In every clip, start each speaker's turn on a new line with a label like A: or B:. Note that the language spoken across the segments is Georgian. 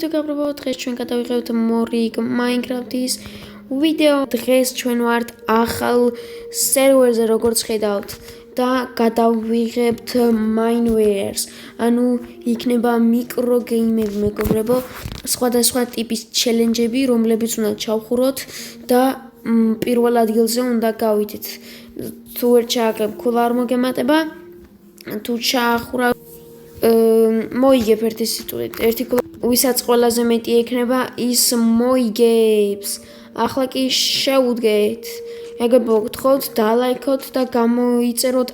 A: თუ გაბრალო დღეს ჩვენ გადავიღებთ მორიგ Minecraft-ის ვიდეო. დღეს ჩვენ ვართ ახალ სერვერზე, როგორც ხედავთ და გადავიღებთ Mineware-ს. ანუ იქნება მიკროგეიმები, მეგობრებო, სხვადასხვა ტიპის ჩელენჯები, რომლებიც უნდა ჩავხუროთ და პირველ ადგილზე უნდა გავიდეთ. თუ ვერ ჩააგებ, ქულა არ მოგემატება. თუ ჩაახურა მოიგებ ერთი სიტყვით, ერთი ვისაც ყველაზე მეტი ექნება, ის მოიგებს. ახლა კი შეუდგეთ. ეგრე მოგთხოვთ, დალაიქოთ და გამოიწეროთ.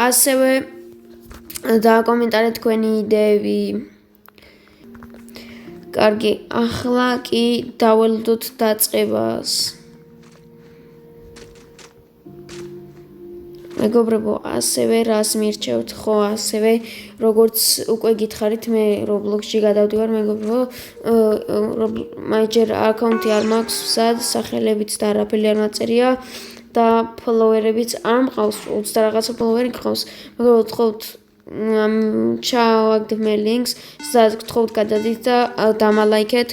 A: ასევე დააკომენტარეთ თქვენი იდეები. კარგი, ახლა კი დაველოდოთ დაწყებას. მეგობრებო, ასევე რას მირჩევთ, ხო, ასევე როგორც უკვე გითხარით, მე Roblox-ში გადავდივარ, მეგობრებო, მაიჯერ აკაუნტი არ მაქვს, სად სახელებიც და არაფერი არ მაწერია და ფოლოვერებიც არ მყავს, 20 რაღაცა ფოლოვერი გყავს. მეგობრებო, გთხოვთ ჩავაგდებ მე ლინკს, სადაც გთხოვთ გადადით და დამალაიქეთ,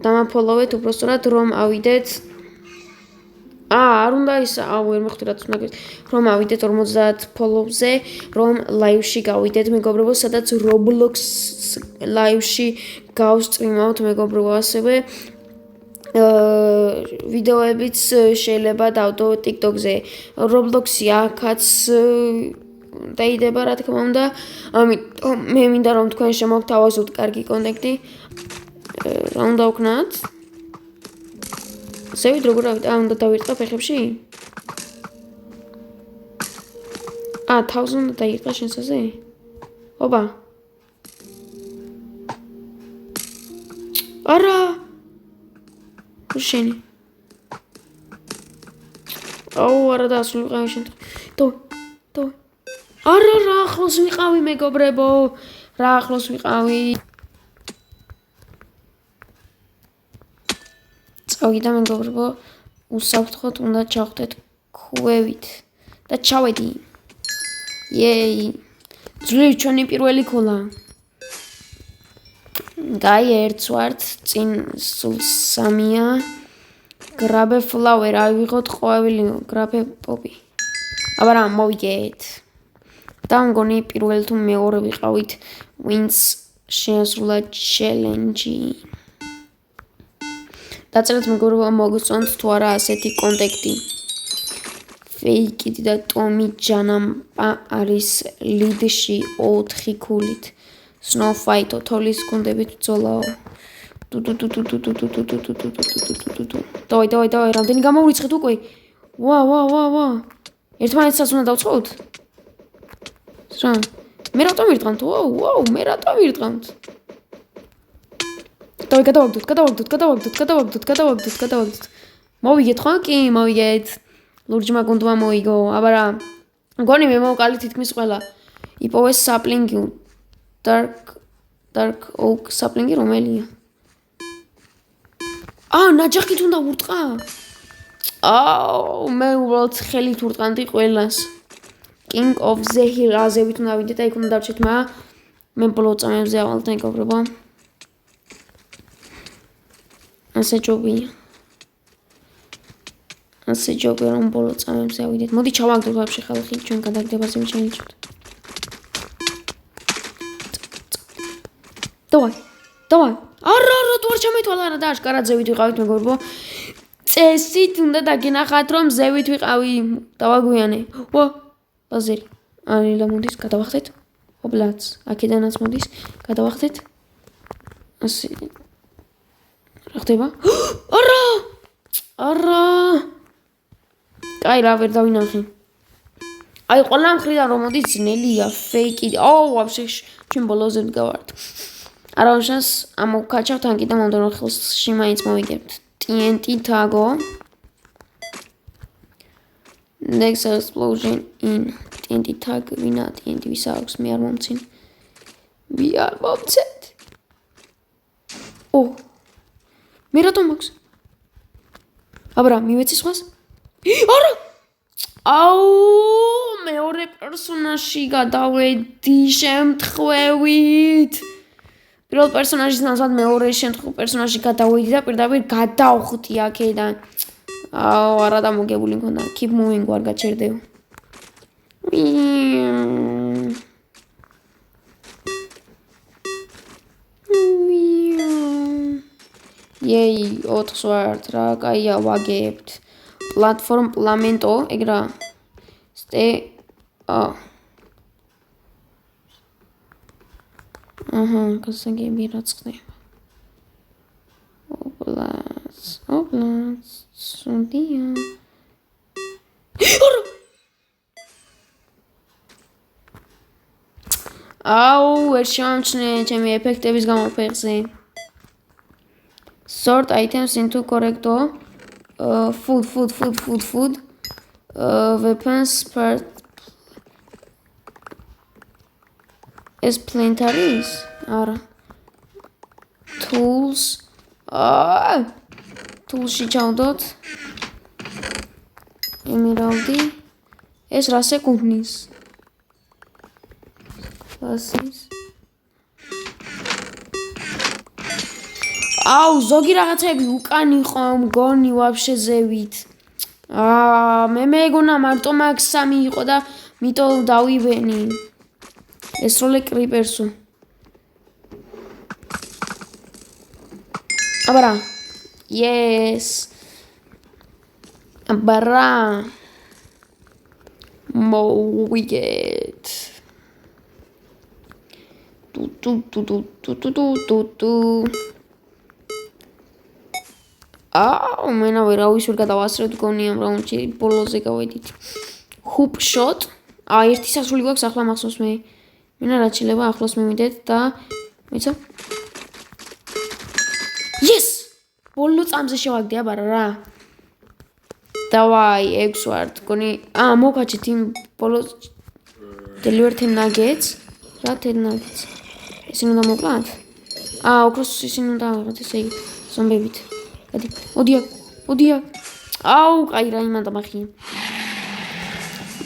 A: დამაფოლოვეთ, უბრალოდ რომ ავიდეთ არ უნდა ის ვერ მოხდი რაც უნდა გეთ რომ ავიდეთ 50 ფოლოვზე რომ ლაივში გავიდეთ მეგობრებო სადაც Roblox ლაივში გავსტრიმავთ მეგობრებო ასევე ვიდეოებიც შეიძლება დავდო TikTok-ზე Roblox-ი აქაც დაიდება რა თქმა უნდა ამიტომ მე მინდა რომ თქვენ შემოგთავაზოთ კარგი კონტენტი რა უნდა ვქნათ ზევით როგორ უნდა დავირტყა ფეხებში? თავს უნდა დაირტყა შენსაზე? ოპა. არა. შენი. არა დასული ვიყავი შენ. დო. არა რა ახლოს ვიყავი მეგობრებო. რა ახლოს ვიყავი. წავიდა მეგობრებო, უსაფრთხოდ უნდა ჩავხდეთ ქვევით და ჩავედი. იეი. ძლივ ჩვენი პირველი ქულა. გაი ერთს ვართ, წინ სულ 3-ია. გრაბე ფლაუერ, ავიღოთ ყვავილი, გრაბე პოპი. აბა მოვიგეთ. და მგონი პირველ თუ მეორე ვიყავით, ვინც შეასრულა ჩელენჯი. დაწერეთ მეგობრებო მოგწონთ თუ არა ასეთი კონტენტი. ფეიკიდი და ტომი ჯანამპა არის ლიდში 4 ქულით. სნოუფაიტო თოლის გუნდებით ბრძოლაო. დავай, რამდენი გამოვიწყეთ უკვე? ვა. ერთმანეთსაც უნდა დავწყოთ? რა? მე რატომ ვირტყამთ? ვაუ, მე რატომ ვირტყამთ? გადავაგდოთ. მოვიგეთ ხო? კი, მოვიგეთ. ლურჯმა გუნდმა მოიგო. აბა რა. მგონი მე მოვკალი თითქმის ყველა. იპოვეს საპლინგი. Dark oak საპლინგი რომელია? ნაჯახით უნდა ვურტყა. მე უბრალოდ ხელით ვურტყანდი ყველას. King of the Hill აზევით უნდა ვიდეთ და იქ უნდა დავჭეთ, მე ბოლო წამებზე ავალთ მეგობრებო. ასე ჯობია რომ ბოლო წამებზე ავიდეთ. მოდი ჩავაგდოთ ვაფშე ხალხი ჩვენ გადაგდებაზე ვიჩენიჭოთ. დავай. არა, თუ არ ჩამეთვალა რა და აშკარად ზევით ვიყავით მეგობრებო. წესით უნდა დაგინახათ რომ ზევით ვიყავი. დავაგვიანე. ბაზერი. ალილა მოდის გადავახდეთ. ოპლაც. აქედანაც მოდის გადავახდეთ. ასე რა ხდება? არა. კაი რა ვერ დავინახე. ყველა მხრიდან რომ მოდის ძნელია, ფეიკი. ვაფშე ჩვენ ბოლოზე ვდგავართ. არა შანს ამოვკაჩავთ ან კიდე მომდევნო ხელში მაინც მოვიგებთ. TNT tag-ო. Next explosion in TNT tag ვინა TNT ვისა აქვს მე არ მომცინ. მე რატომ მაქვს? აბა მივეცი სხვას? არა! მეორე პერსონაჟში გადავედი შემთხვევით. პირველ პერსონაჟის ნაცვლად მეორე შემთხვევით პერსონაჟი გადავედი და პირდაპირ გადავხვდი აქედან. აუ, არა დამოგებული მქონდა. Keep moving ვარ გაჩერდება. Yay, 4 ვართ, რა, კაია, ვაგებთ. Platform Plamento, ეგ რა. გასაგები რაც ხდება. ოპლას, სუნდია. აუ, ვერ შემჩნე ჩემი ეფექტების გამო ფეხზე. Sort items into correcto. Food. Weapons part. Splinteries. Ara. Tools. Tools-ში ჩავდოთ. Emeraldi. ეს რას ეკუთვნის? Classes. აუ, ზოგი რაღაცები უკან იყო, მგონი ვაფშე ზევით. მე მეგონა მარტო მაგ 3 იყო და მიტომ დავივენი. ეს როლე კრიპერსო. აბარა. Yes. Აბარა. Wicked. Tu. მენა ვერავის ვერ გადავასწრებთ გონი ამ რაუნდში ბოლოზე გავედით. Hoop shot. ერთი სასრული გვაქვს ახლა მახსოვს მე. მენა რა შეიძლება ახლოს მივიდეთ და მეცა. Yes! ბოლო წამზე შევაგდე აბარა რა. დავაი 6 ვართ გონი. მოგაჩით იმ ბოლოს deliver 10 nuggets. რა 10 nuggets. ისინი უნდა მოკლათ? ოქროს ისინი უნდა ავიღოთ ესე იგი ზომბებით. Odie. Au, კაი რა იმანტა მახი.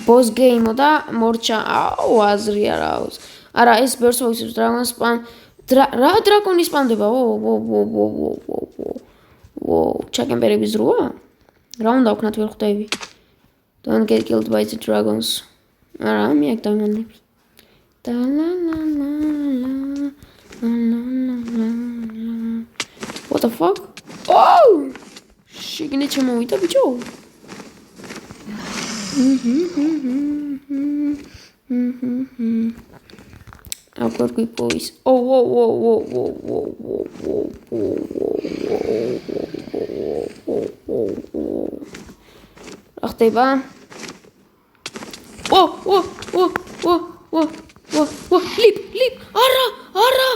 A: Boss game და მორჩა. აუ, აზრი არა აქვს. არა, ეს Birds of Dragon spam. რა დრაკონი სპამდება? ჩაკემპერების როა? რა უნდა ვქნათ ვერ ხვდები. Don't get killed by the dragons. არა, მე აქ დავიმანდები. What the fuck? Oh! შეგინე ჩემოვიდა ბიჭო. აღარ გიპოვის. რა ხდება? ლიპ. არა.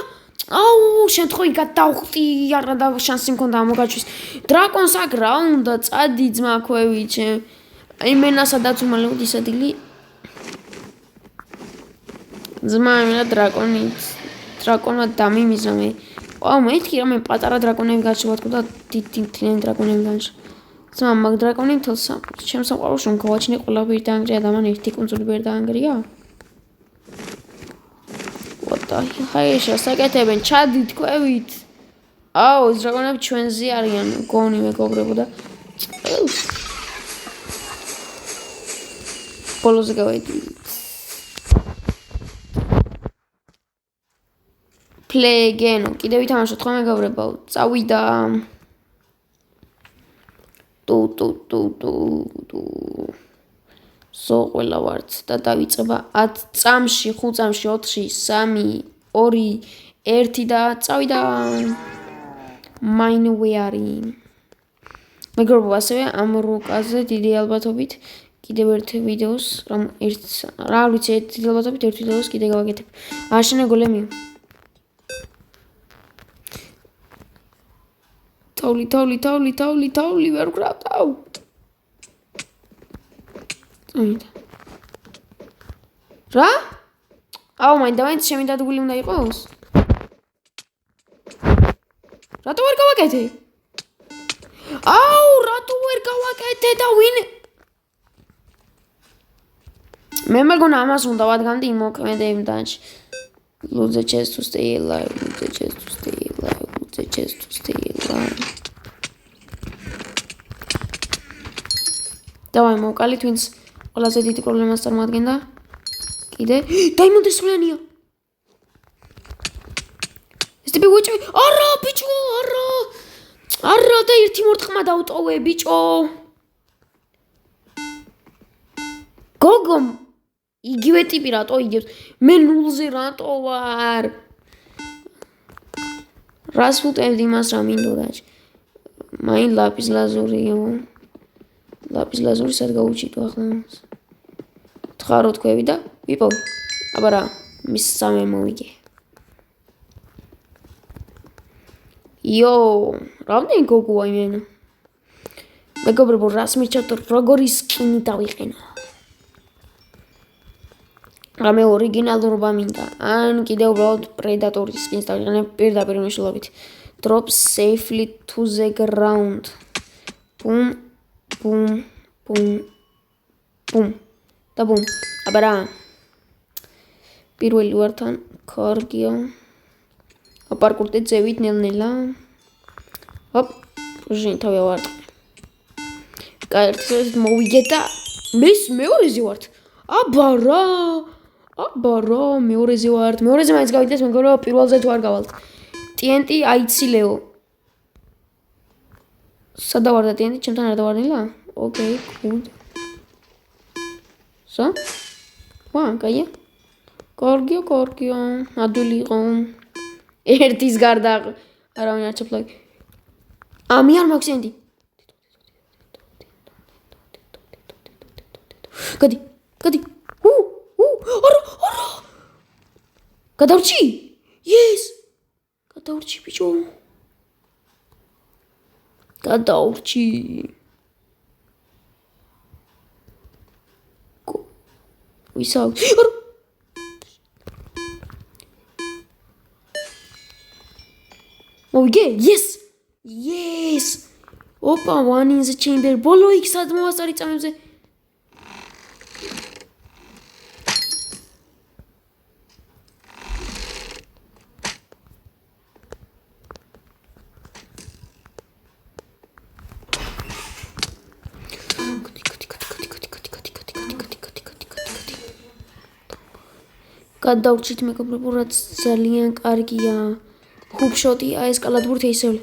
A: აუ, შემთხვევით გადავხვდი, არა და შანსი მქონდა მოგაჩვის. დრაკონს აქ რა უნდა წადი ძმა ქვევიჩე. იმენა სადაც უმალოდ ისადილი. ძმა იმენა დრაკონმა დამიმიზა მე. მეთქი რა მე პატარა დრაკონები გაჩვენებთ და თითქმის დრაკონები განშ. ძმა მაგ დრაკონი თელს ჩემს საყვარელს რომ გავაჩინე ყველაფერი დაანგრია და მან ერთი კუნძული ვერ დაანგრია. ჰაიშა საკეთებენ ჩადით ქვევით. ეს დრაკონები ჩვენზე არიან გონი მეგობრებო და ბოლოზე გავედით. Play again. კიდევ ვითამაშოთ ხო მეგობრებო? წავიდა. თუ. სოყველა ვართ და დავიწყება 10 წამში, 5 წამში, 4-ში, 3, 2, 1 და წავიდა. Mineware. მეგობრებო, ასევე ამ რუკაზე დიდი ალბათობით კიდევ ერთ ვიდეოს, რა ვიცი, დიდი ალბათობით ერთ ვიდეოს კიდე გავაკეთებ. აშენე გოლემი. თავლი, ვერ ვკრავდავ. რა? მაინც ჩემი დადგული უნდა იყოს? რატო ვერ გავაკეთე? რატო ვერ გავაკეთე და ვინ? მე მეგონა ამას უნდა ვადგამდი მოქმედებდანში. Lose the chance to stay alive. Lose the chance to stay alive. Lose the chance to stay alive. Давай, მოვკალით, ვინც ყველაზე დიდი პრობლემას წარმოადგენდა. კიდე. დაიმონდე სვლენია. ეს ტიპი უჭი. არა, ბიჭო, არა. არა, და ერთი მორტყმა დავტოვე, ბიჭო. გოგომ იგივე ტიპი რატო იგებს? მე 0-ზე რატო ვარ? რას ვუტევდი მას რა მინდოდა? მაინ ლაპის ლაზურიო. ლაპის ლაზური სად გაუჩიტო ახლა მას? თხარო თქვები და ვიპოვე. აბა რა, მის სამე მოვიგე. იო, რამდენი გოგოა იმენა? მეგობრებო, რას მიჩვენოთ, როგორი სკინი დავიყენო? რამე ორიგინალურობა მინდა. ან კიდე უბრალოდ პრედატორის სკინს დავიყენებ პირდაპირ მნიშვნელობით. Drop safely to the ground. Boom, boom, boom, boom. და boom. აბა რა. პირველი ვარ თან კარგია. აპარკურტე ძევით ნელ-ნელა. ჰოპ, ჟინ თავი ვარ. გაერთიანეთ მოვიგე და მის მეორეზე ვარ. აბა რა. აბა რა, მეორეზე ვარ. მეორეზე მაინც გავიდეს, მეგობრებო, პირველზე თუ არ გავალთ. TNT აიცილეო. სადა ვარ და TNT ჩემთან არ დავარნილა? ოკეი, cool. სა? ვა, კაია. კარგია. ადვილი იყო. ერთის გარდა არავინ არ ჩაფლაგ. მე არ მაქვს TNT. გადი. არა. გადავრჩი? Yes. გადავრჩი ბიჭო. გადავრჩი. ვისაუბრ. მოვიგე? Yes. ოპა, one in the chamber. ბოლო იქ სად მოვასწარი წამებზე? გადავრჩით მეგობრებო, რაც ძალიან კარგია. ჰუპშოტი აესკალადურთ ისევ.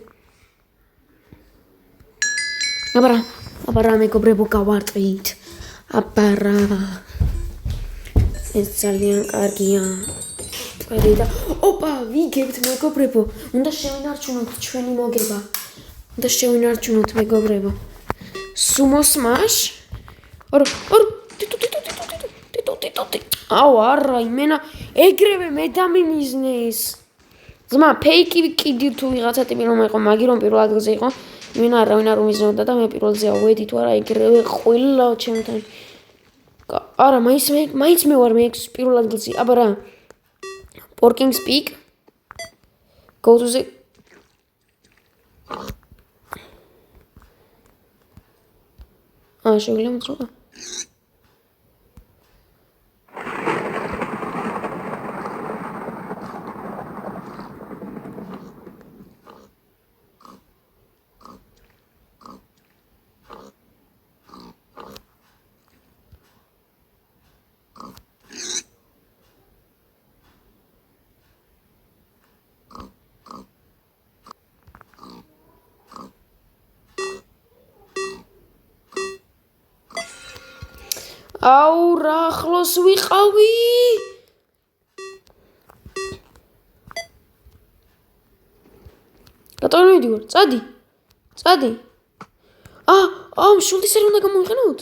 A: აბა რა მეგობრებო, გავარტყით. აბა რა. ეს ძალიან კარგია. წერიდა. ოპა, ვიგებთ მეგობრებო. უნდა შევინარჩუნოთ ჩვენი მოგება. უნდა შევინარჩუნოთ მეგობრებო. Sumo smash. აუ არა, იმენა ეგრევე მე დამიმიზნეს. ზმა, ფეიკი კიდი თუ ვიღაცა ტიპი რომ იყო, მაგი რომ პირველ ადგილზე იყო, იმენა არავინ არ უმიზნოდა და მე პირველზე ავედი თუ არა, ეგრევე ყველა ჩემთან. არა, მაინც მე ვარ მე პირველ ადგილზე. აბა რა. Porking's Peak. Go to the შეგვიძლია მოძრაობა. აუ რა ახლოს ვიყავი. რატომ მივიდივარ? წადი. შულდის არ უნდა გამოვიყენოთ?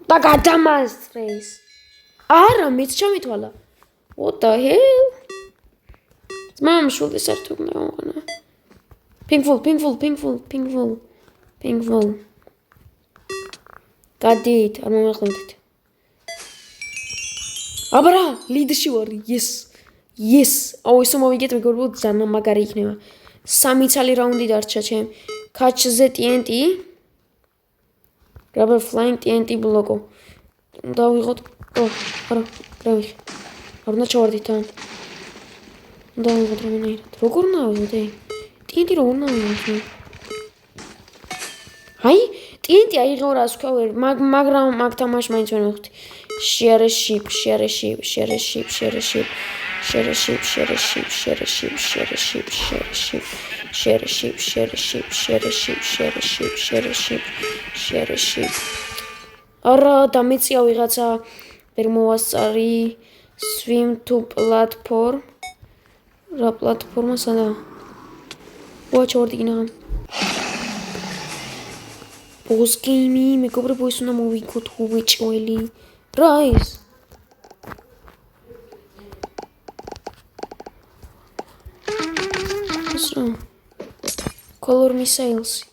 A: და გადამასწრეს. არა, მეც ჩამითვალა. What the hell? ძმამ შულდის არ თუ უნდა გამოვიყენო. Pinkful. გადით, არ მომეხმარეთ. აბა რა, ლიდში ვარ. Yes. აუ ისო მოვიგეთ მეგობრებო, ძალიან მაგარი იქნება. 3 ცალი რაუნდი დარჩა ჩემ. Catch the TNT. Rubber flying TNT ბლოკო. დავიღოთ. არა, გავიხე. არ უნდა ჩავარდით თან. დავიღოთ რომელნაირად. როგორ უნდა ავიღოთ? TNT როგორ უნდა ავიღოთ? აი, TNT აიღო რას ვქვა, მაგრამ მაგ თამაშს მაინც ვერ მივხვდი. Share a ship. არა, დამეწია ვიღაცა ვერ მოვასწარი swim to platform. რა პლატფორმა სადა? ვაჩორდი გინაღა. Boss game, მეგობრებო, ის უნდა მოვიქოთ უვეჭველი. რა ის? ეს რა? Color missiles.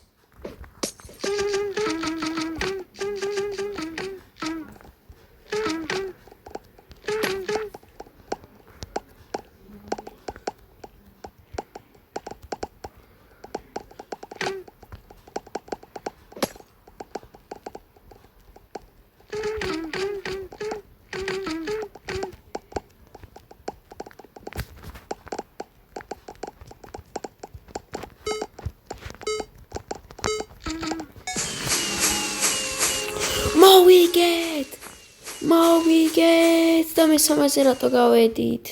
A: მოვიგეთ და მესამეზე რატო გავედით?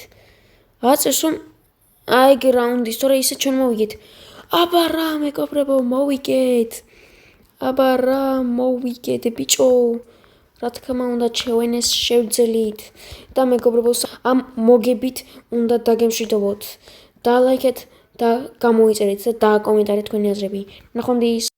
A: აწეს რომ აი გრაუნდის, თორე ისე ჩვენ მოვიგეთ. აბა რა მეგობრებო, მოვიგეთ. აბა რა მოვიგეთ ბიჭო. რა თქმა უნდა ჩვენ ეს შევძლით და მეგობრებო, ამ მოგებით უნდა დაგემშვიდობოთ. და ლაიქეთ და გამოიწერეთ და დააკომენტარეთ თქვენი აზრები. ნახვამდის.